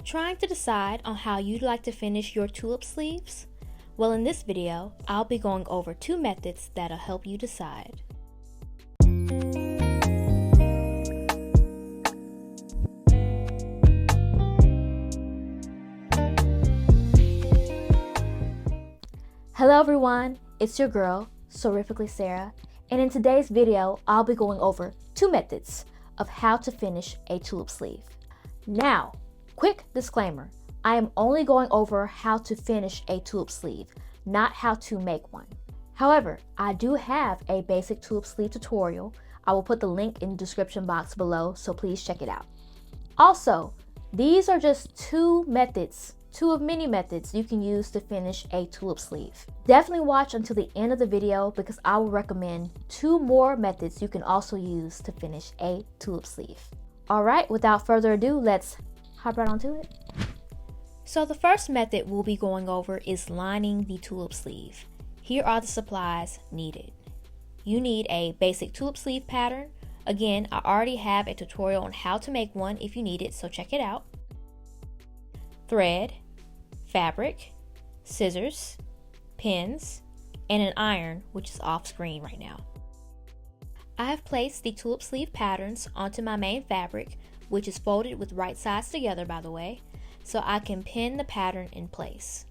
Trying to decide on how you'd like to finish your tulip sleeves? Well, in this video, I'll be going over 2 methods that'll help you decide. Hello everyone, it's your girl, SEWrifically Sarah, and in today's video, I'll be going over 2 methods of how to finish a tulip sleeve. Now, quick disclaimer, I am only going over how to finish a tulip sleeve, not how to make one. However, I do have a basic tulip sleeve tutorial. I will put the link in the description box below, so please check it out. Also, these are just 2 methods, 2 of many methods you can use to finish a tulip sleeve. Definitely watch until the end of the video because I will recommend 2 more methods you can also use to finish a tulip sleeve. Alright, without further ado, let's hop right onto it. So the first method we'll be going over is lining the tulip sleeve. Here are the supplies needed. You need a basic tulip sleeve pattern. Again, I already have a tutorial on how to make one if you need it, so check it out. Thread, fabric, scissors, pins, and an iron, which is off screen right now. I have placed the tulip sleeve patterns onto my main fabric, which is folded with right sides together, by the way, so I can pin the pattern in place.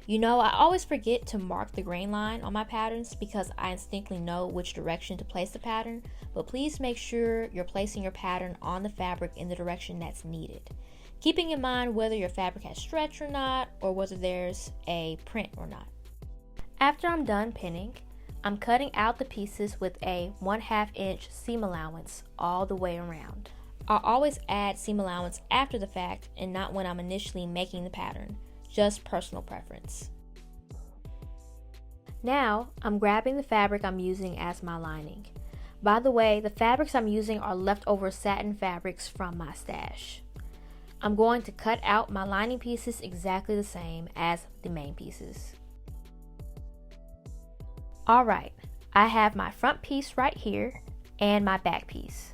You know, I always forget to mark the grain line on my patterns because I instinctively know which direction to place the pattern, but please make sure you're placing your pattern on the fabric in the direction that's needed, keeping in mind whether your fabric has stretch or not, or whether there's a print or not. After I'm done pinning, I'm cutting out the pieces with a 1/2 inch seam allowance all the way around. I'll always add seam allowance after the fact and not when I'm initially making the pattern, just personal preference. Now, I'm grabbing the fabric I'm using as my lining. By the way, the fabrics I'm using are leftover satin fabrics from my stash. I'm going to cut out my lining pieces exactly the same as the main pieces. Alright, I have my front piece right here and my back piece.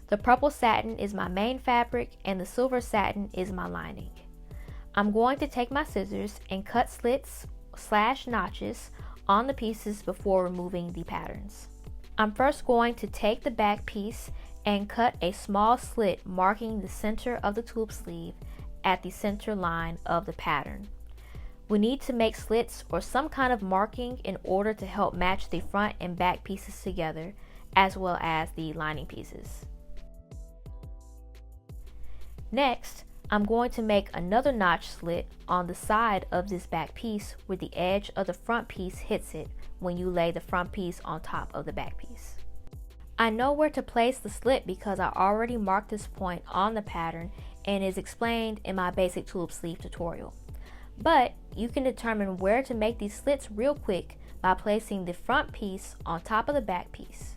The purple satin is my main fabric and the silver satin is my lining. I'm going to take my scissors and cut slits/notches on the pieces before removing the patterns. I'm first going to take the back piece and cut a small slit marking the center of the tulip sleeve at the center line of the pattern. We need to make slits or some kind of marking in order to help match the front and back pieces together, as well as the lining pieces. Next, I'm going to make another notch slit on the side of this back piece where the edge of the front piece hits it when you lay the front piece on top of the back piece. I know where to place the slit because I already marked this point on the pattern and is explained in my basic tulip sleeve tutorial. But you can determine where to make these slits real quick by placing the front piece on top of the back piece.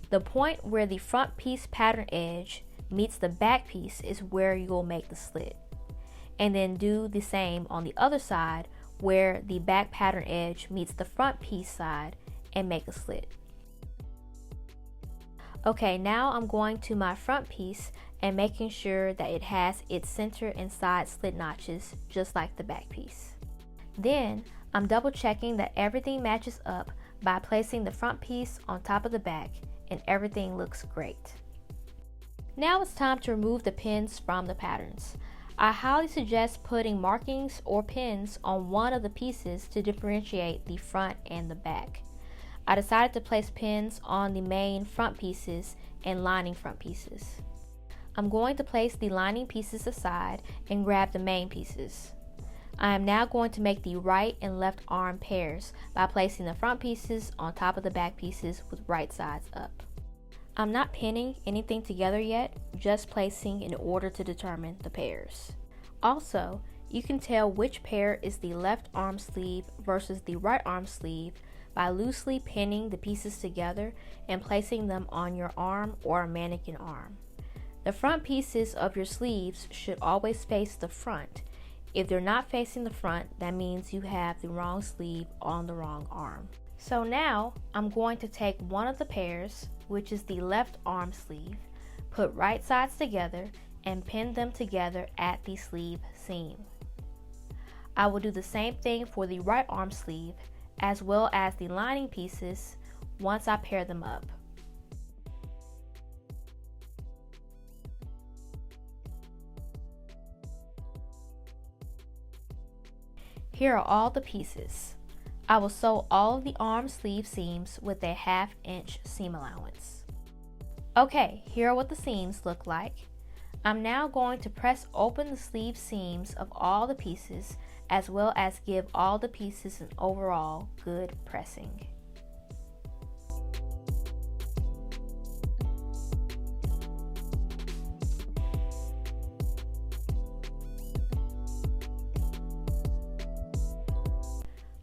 The point where the front piece pattern edge meets the back piece is where you will make the slit. And then do the same on the other side where the back pattern edge meets the front piece side and make a slit. Okay, now I'm going to my front piece and making sure that it has its center and side slit notches just like the back piece. Then I'm double checking that everything matches up by placing the front piece on top of the back and everything looks great. Now it's time to remove the pins from the patterns. I highly suggest putting markings or pins on one of the pieces to differentiate the front and the back. I decided to place pins on the main front pieces and lining front pieces. I'm going to place the lining pieces aside and grab the main pieces. I am now going to make the right and left arm pairs by placing the front pieces on top of the back pieces with right sides up. I'm not pinning anything together yet, just placing in order to determine the pairs. Also, you can tell which pair is the left arm sleeve versus the right arm sleeve by loosely pinning the pieces together and placing them on your arm or a mannequin arm. The front pieces of your sleeves should always face the front. If they're not facing the front, that means you have the wrong sleeve on the wrong arm. So now I'm going to take one of the pairs, which is the left arm sleeve, put right sides together and pin them together at the sleeve seam. I will do the same thing for the right arm sleeve as well as the lining pieces once I pair them up. Here are all the pieces. I will sew all of the arm sleeve seams with a 1/2 inch seam allowance. Okay, here are what the seams look like. I'm now going to press open the sleeve seams of all the pieces as well as give all the pieces an overall good pressing.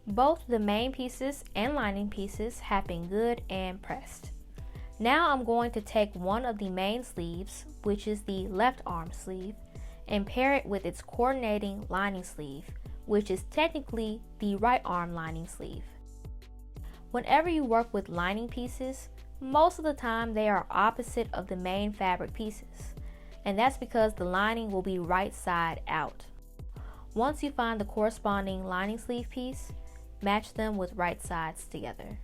Both the main pieces and lining pieces have been good and pressed. Now I'm going to take one of the main sleeves, which is the left arm sleeve, and pair it with its coordinating lining sleeve, which is technically the right arm lining sleeve. Whenever you work with lining pieces, most of the time they are opposite of the main fabric pieces, and that's because the lining will be right side out. Once you find the corresponding lining sleeve piece, match them with right sides together.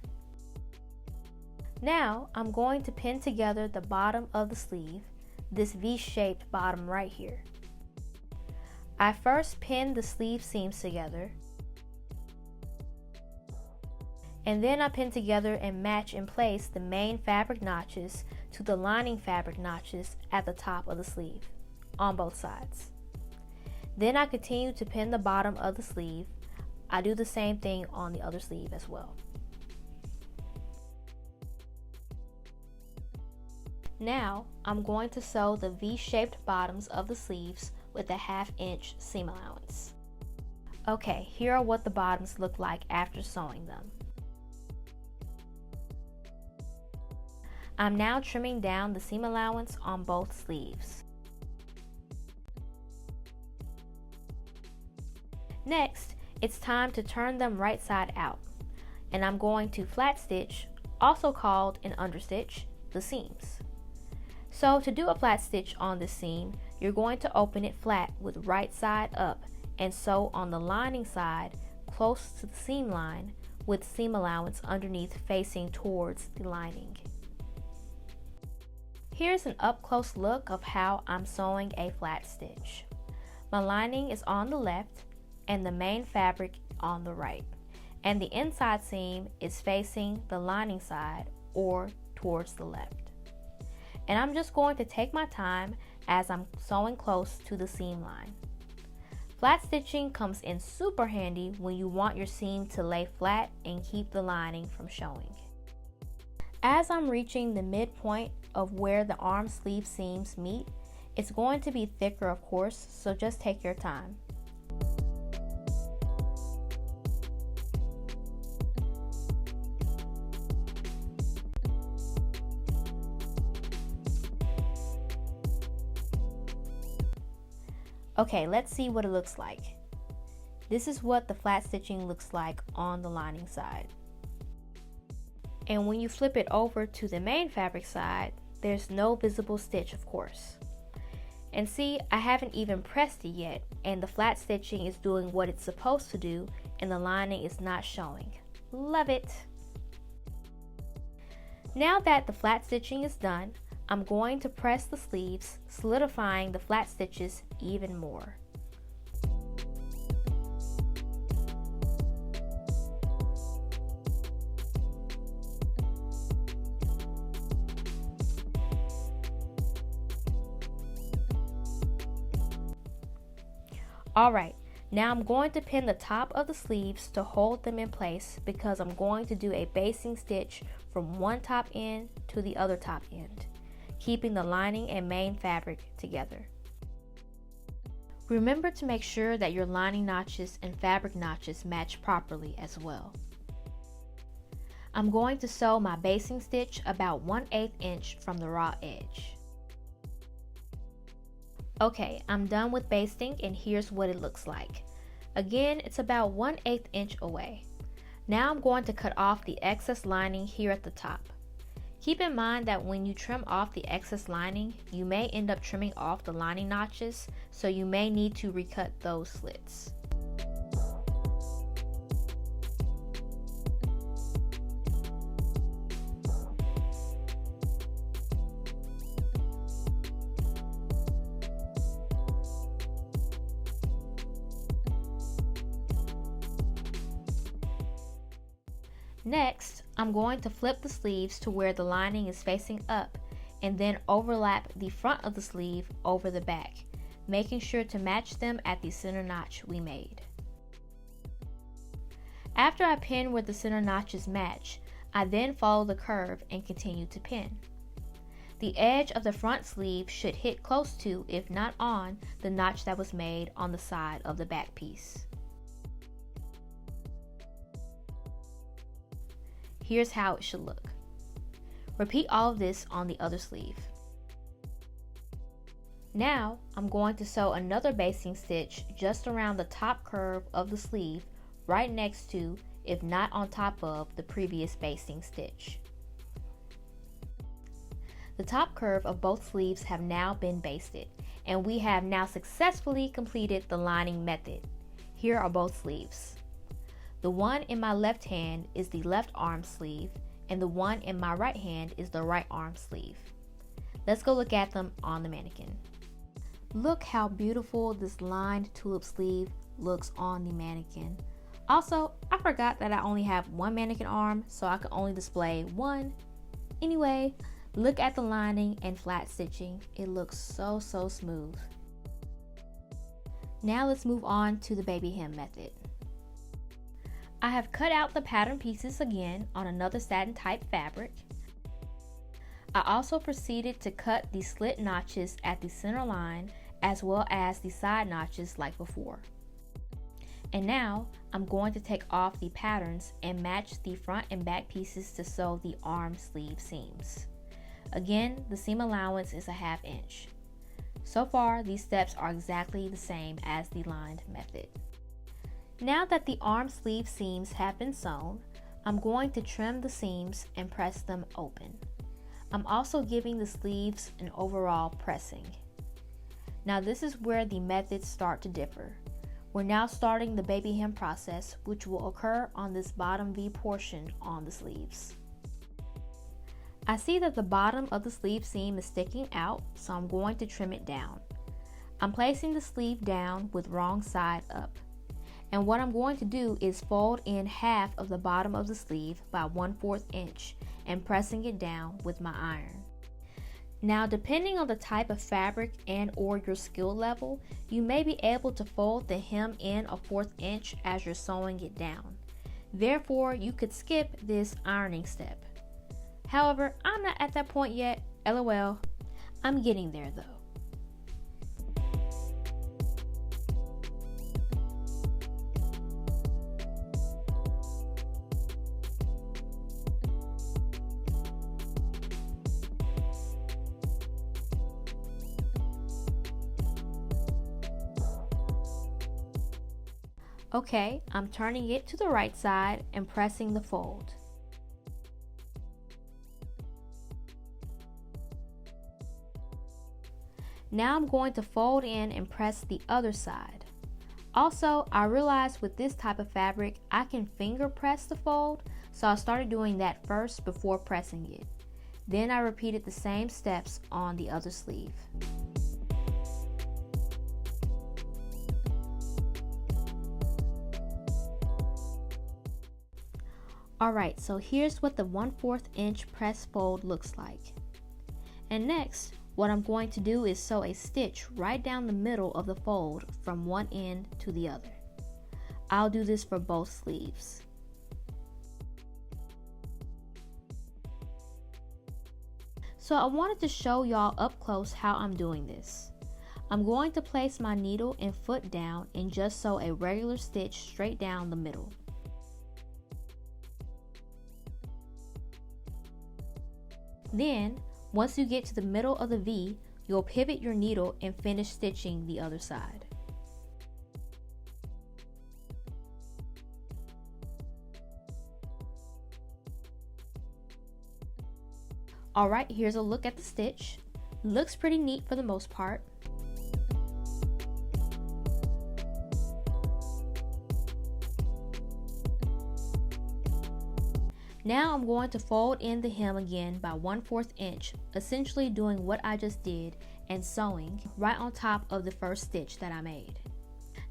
Now I'm going to pin together the bottom of the sleeve, this V-shaped bottom right here. I first pin the sleeve seams together, and then I pin together and match in place the main fabric notches to the lining fabric notches at the top of the sleeve, on both sides. Then I continue to pin the bottom of the sleeve. I do the same thing on the other sleeve as well. Now I'm going to sew the V-shaped bottoms of the sleeves with a 1/2 inch seam allowance. Okay, here are what the bottoms look like after sewing them. I'm now trimming down the seam allowance on both sleeves. Next, it's time to turn them right side out, and I'm going to flat stitch, also called an understitch, the seams. So to do a flat stitch on this seam, you're going to open it flat with right side up and sew on the lining side close to the seam line with seam allowance underneath facing towards the lining. Here's an up close look of how I'm sewing a flat stitch. My lining is on the left and the main fabric on the right, and the inside seam is facing the lining side or towards the left. And I'm just going to take my time as I'm sewing close to the seam line. Flat stitching comes in super handy when you want your seam to lay flat and keep the lining from showing. As I'm reaching the midpoint of where the arm sleeve seams meet, it's going to be thicker, of course, so just take your time. Okay, let's see what it looks like. This is what the flat stitching looks like on the lining side. And when you flip it over to the main fabric side, there's no visible stitch, of course. And see, I haven't even pressed it yet, and the flat stitching is doing what it's supposed to do, and the lining is not showing. Love it! Now that the flat stitching is done, I'm going to press the sleeves, solidifying the flat stitches even more. Alright, now I'm going to pin the top of the sleeves to hold them in place because I'm going to do a basting stitch from one top end to the other top end, keeping the lining and main fabric together. Remember to make sure that your lining notches and fabric notches match properly as well. I'm going to sew my basting stitch about 1/8 inch from the raw edge. Okay, I'm done with basting and here's what it looks like. Again, it's about 1/8 inch away. Now I'm going to cut off the excess lining here at the top. Keep in mind that when you trim off the excess lining, you may end up trimming off the lining notches, so you may need to recut those slits. Next, I'm going to flip the sleeves to where the lining is facing up and then overlap the front of the sleeve over the back, making sure to match them at the center notch we made. After I pin where the center notches match, I then follow the curve and continue to pin. The edge of the front sleeve should hit close to, if not on, the notch that was made on the side of the back piece. Here's how it should look. Repeat all of this on the other sleeve. Now, I'm going to sew another basting stitch just around the top curve of the sleeve, right next to, if not on top of, the previous basting stitch. The top curve of both sleeves have now been basted, and we have now successfully completed the lining method. Here are both sleeves. The one in my left hand is the left arm sleeve, and the one in my right hand is the right arm sleeve. Let's go look at them on the mannequin. Look how beautiful this lined tulip sleeve looks on the mannequin. Also, I forgot that I only have one mannequin arm, so I can only display one. Anyway, look at the lining and flat stitching. It looks so smooth. Now let's move on to the baby hem method. I have cut out the pattern pieces again on another satin type fabric. I also proceeded to cut the slit notches at the center line as well as the side notches like before. And now I'm going to take off the patterns and match the front and back pieces to sew the arm sleeve seams. Again, the seam allowance is a 1/2 inch. So far, these steps are exactly the same as the lined method. Now that the arm sleeve seams have been sewn, I'm going to trim the seams and press them open. I'm also giving the sleeves an overall pressing. Now this is where the methods start to differ. We're now starting the baby hem process, which will occur on this bottom V portion on the sleeves. I see that the bottom of the sleeve seam is sticking out, so I'm going to trim it down. I'm placing the sleeve down with wrong side up. And what I'm going to do is fold in half of the bottom of the sleeve by 1/4 inch and pressing it down with my iron. Now, depending on the type of fabric and or your skill level, you may be able to fold the hem in 1/4 inch as you're sewing it down. Therefore, you could skip this ironing step. However, I'm not at that point yet, LOL. I'm getting there though. Okay, I'm turning it to the right side and pressing the fold. Now I'm going to fold in and press the other side. Also, I realized with this type of fabric, I can finger press the fold, so I started doing that first before pressing it. Then I repeated the same steps on the other sleeve. Alright, so here's what the 1/4 inch press fold looks like. And next, what I'm going to do is sew a stitch right down the middle of the fold from one end to the other. I'll do this for both sleeves. So I wanted to show y'all up close how I'm doing this. I'm going to place my needle and foot down and just sew a regular stitch straight down the middle. Then, once you get to the middle of the V, you'll pivot your needle and finish stitching the other side. Alright, here's a look at the stitch. Looks pretty neat for the most part. Now I'm going to fold in the hem again by 1/4 inch, essentially doing what I just did and sewing right on top of the first stitch that I made.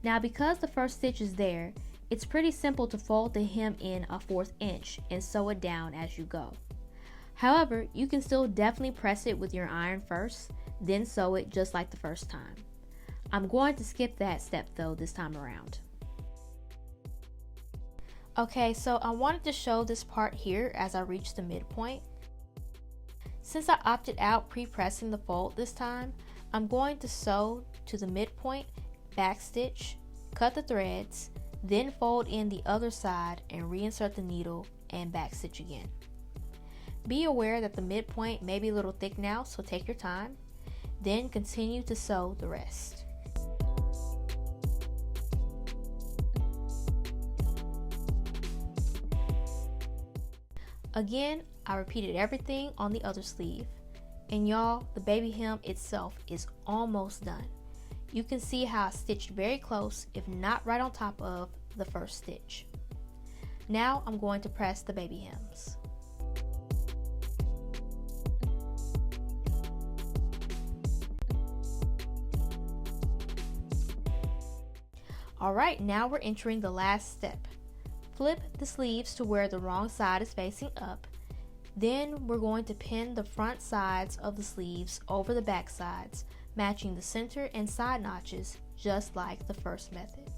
Now because the first stitch is there, it's pretty simple to fold the hem in 1/4 inch and sew it down as you go. However, you can still definitely press it with your iron first, then sew it just like the first time. I'm going to skip that step though this time around. Okay, so I wanted to show this part here as I reach the midpoint. Since I opted out pre-pressing the fold this time, I'm going to sew to the midpoint, backstitch, cut the threads, then fold in the other side and reinsert the needle and backstitch again. Be aware that the midpoint may be a little thick now, so take your time. Then continue to sew the rest. Again, I repeated everything on the other sleeve. And y'all, the baby hem itself is almost done. You can see how I stitched very close, if not right on top of the first stitch. Now I'm going to press the baby hems. Alright, now we're entering the last step. Flip the sleeves to where the wrong side is facing up. Then we're going to pin the front sides of the sleeves over the back sides, matching the center and side notches just like the first method.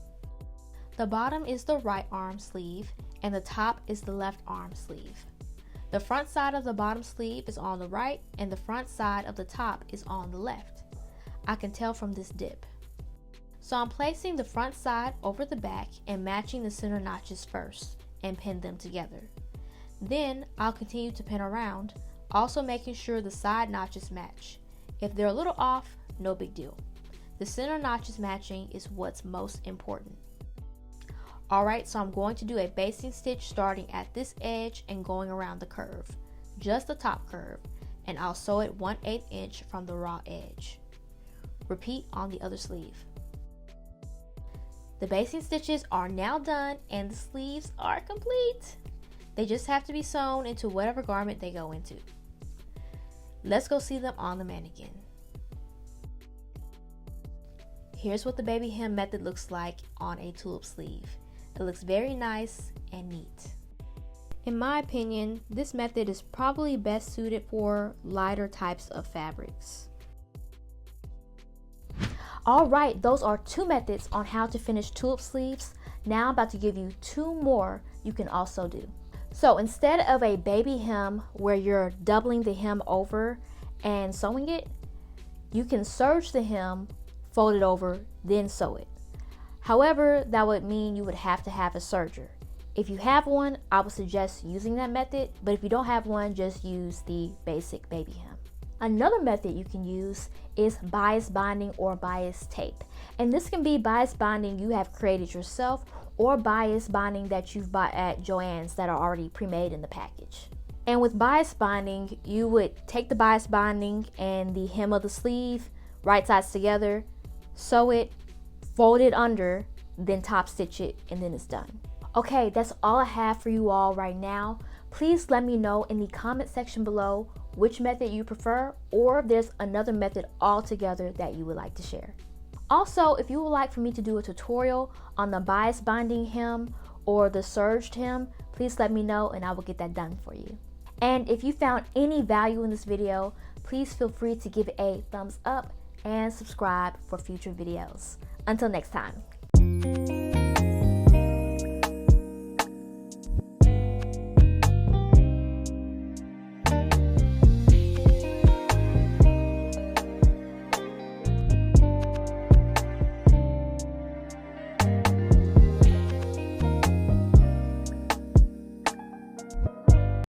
The bottom is the right arm sleeve and the top is the left arm sleeve. The front side of the bottom sleeve is on the right and the front side of the top is on the left. I can tell from this dip. So I'm placing the front side over the back and matching the center notches first and pin them together. Then I'll continue to pin around, also making sure the side notches match. If they're a little off, no big deal. The center notches matching is what's most important. Alright, so I'm going to do a basting stitch starting at this edge and going around the curve, just the top curve, and I'll sew it 1/8 inch from the raw edge. Repeat on the other sleeve. The basting stitches are now done and the sleeves are complete. They just have to be sewn into whatever garment they go into. Let's go see them on the mannequin. Here's what the baby hem method looks like on a tulip sleeve. It looks very nice and neat. In my opinion, this method is probably best suited for lighter types of fabrics. Alright, those are 2 methods on how to finish tulip sleeves. Now I'm about to give you 2 more you can also do. So instead of a baby hem where you're doubling the hem over and sewing it, you can serge the hem, fold it over, then sew it. However, that would mean you would have to have a serger. If you have one, I would suggest using that method, but if you don't have one, just use the basic baby hem. Another method you can use is bias binding or bias tape. And this can be bias binding you have created yourself or bias binding that you've bought at Joann's that are already pre-made in the package. And with bias binding, you would take the bias binding and the hem of the sleeve, right sides together, sew it, fold it under, then top stitch it, and then it's done. Okay, that's all I have for you all right now. Please let me know in the comment section below which method you prefer, or if there's another method altogether that you would like to share. Also, if you would like for me to do a tutorial on the bias binding hem or the serged hem, please let me know and I will get that done for you. And if you found any value in this video, please feel free to give it a thumbs up and subscribe for future videos. Until next time.